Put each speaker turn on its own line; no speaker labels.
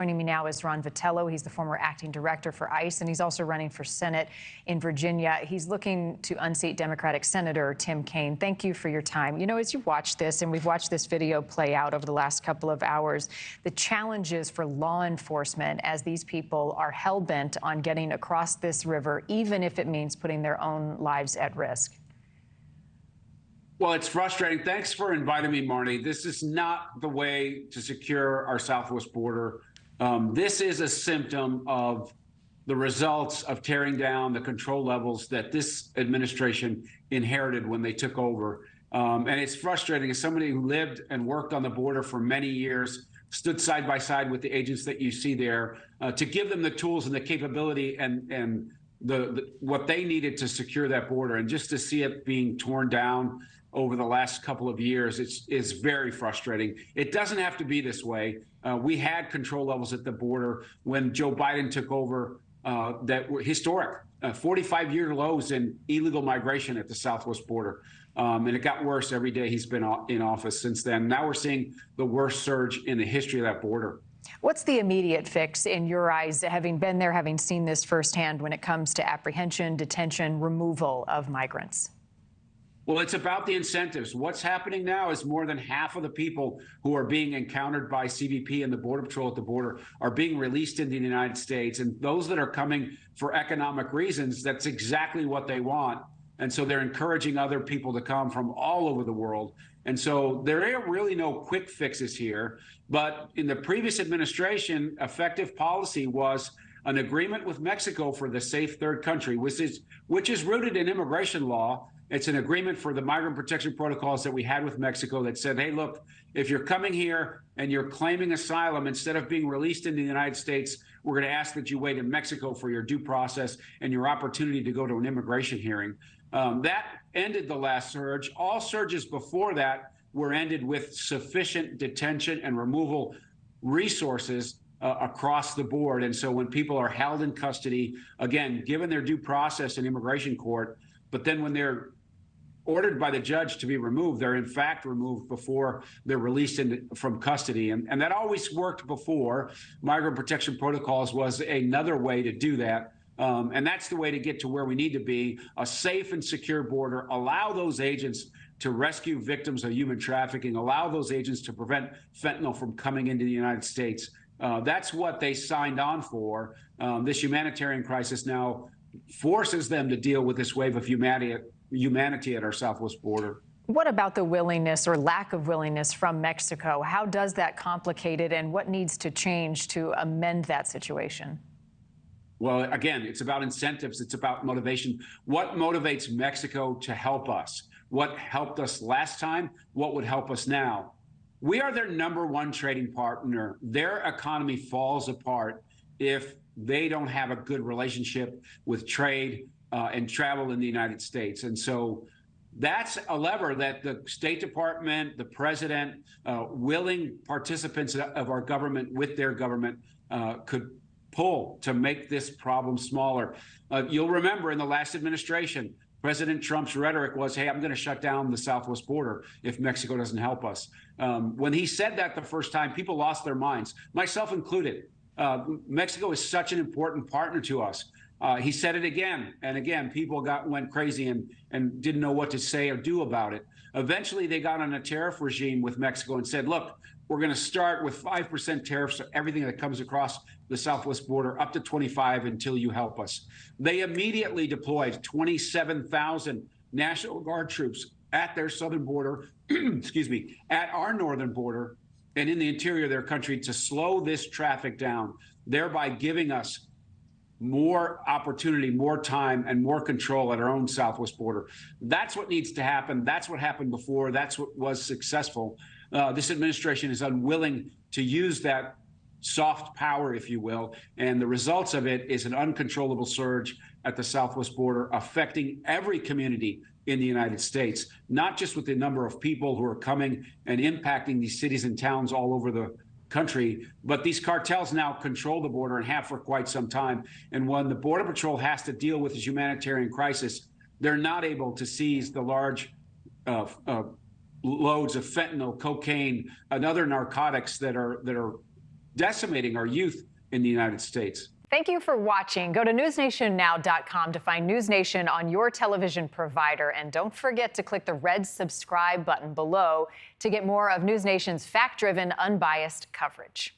Joining me now is Ron Vitiello. He's the former acting director for ICE, and he's also running for Senate in Virginia. He's looking to unseat Democratic Senator Tim Kaine. Thank you for your time. You know, as you watch this, and we've watched this video play out over the last couple of hours, the challenges for law enforcement as these people are hell-bent on getting across this river, even if it means putting their own lives at risk.
Well, it's frustrating. Thanks for inviting me, Marni. This is not the way to secure our southwest border. This is a symptom of the results of tearing down the control levels that this administration inherited when they took over. And it's frustrating as somebody who lived and worked on the border for many years, stood side by side with the agents that you see there, to give them the tools and the capability and what they needed to secure that border. And just to see it being torn down over the last couple of years, it's very frustrating. It doesn't have to be this way. We had control levels at the border when Joe Biden took over that were historic, 45-year lows in illegal migration at the southwest border. And it got worse every day he's been in office since then. Now we're seeing the worst surge in the history of that border.
What's the immediate fix in your eyes, having been there, having seen this firsthand, when it comes to apprehension, detention, removal of migrants?
Well, it's about the incentives. What's happening now is more than half of the people who are being encountered by CBP and the Border Patrol at the border are being released into the United States. And those that are coming for economic reasons, that's exactly what they want. And so they're encouraging other people to come from all over the world. And so there are really no quick fixes here. But in the previous administration, effective policy was an agreement with Mexico for the safe third country, which is rooted in immigration law. It's an agreement for the migrant protection protocols that we had with Mexico that said, hey, look, if you're coming here and you're claiming asylum, instead of being released into the United States, we're going to ask that you wait in Mexico for your due process and your opportunity to go to an immigration hearing. That ended the last surge. All surges before that were ended with sufficient detention and removal resources across the board. And so when people are held in custody, again, given their due process in immigration court, but then when they're ordered by the judge to be removed, they're in fact removed before they're released from custody. And that always worked before. Migrant protection protocols was another way to do that. And that's the way to get to where we need to be, a safe and secure border, allow those agents to rescue victims of human trafficking, allow those agents to prevent fentanyl from coming into the United States. That's what they signed on for. This humanitarian crisis now forces them to deal with this wave of humanity at our southwest border.
What about the willingness or lack of willingness from Mexico? How does that complicate it, and what needs to change to amend that situation?
Well, again, it's about incentives. It's about motivation. What motivates Mexico to help us? What helped us last time? What would help us now? We are their #1 trading partner. Their economy falls apart if they don't have a good relationship with trade and travel in the United States. And so that's a lever that the State Department, the president, willing participants of our government with their government could pull to make this problem smaller. You'll remember in the last administration, President Trump's rhetoric was, hey, I'm going to shut down the southwest border if Mexico doesn't help us. When he said that the first time, people lost their minds, myself included. Mexico is such an important partner to us. He said it again and again. People went crazy and didn't know what to say or do about it. Eventually, they got on a tariff regime with Mexico and said, look, we're going to start with 5% tariffs on everything that comes across the southwest border, up to 25 until you help us. They immediately deployed 27,000 National Guard troops at their southern border, excuse me, at our northern border and in the interior of their country to slow this traffic down, thereby giving us more opportunity, more time, and more control at our own southwest border. That's what needs to happen. That's what happened before. That's what was successful. This administration is unwilling to use that soft power, if you will, and the results of it is an uncontrollable surge at the southwest border, affecting every community in the United States, not just with the number of people who are coming and impacting these cities and towns all over the country, but these cartels now control the border and have for quite some time. And when the Border Patrol has to deal with this humanitarian crisis, they're not able to seize the large loads of fentanyl, cocaine, and other narcotics that are decimating our youth in the United States.
Thank you for watching. Go to newsnationnow.com to find NewsNation on your television provider. And don't forget to click the red subscribe button below to get more of NewsNation's fact-driven, unbiased coverage.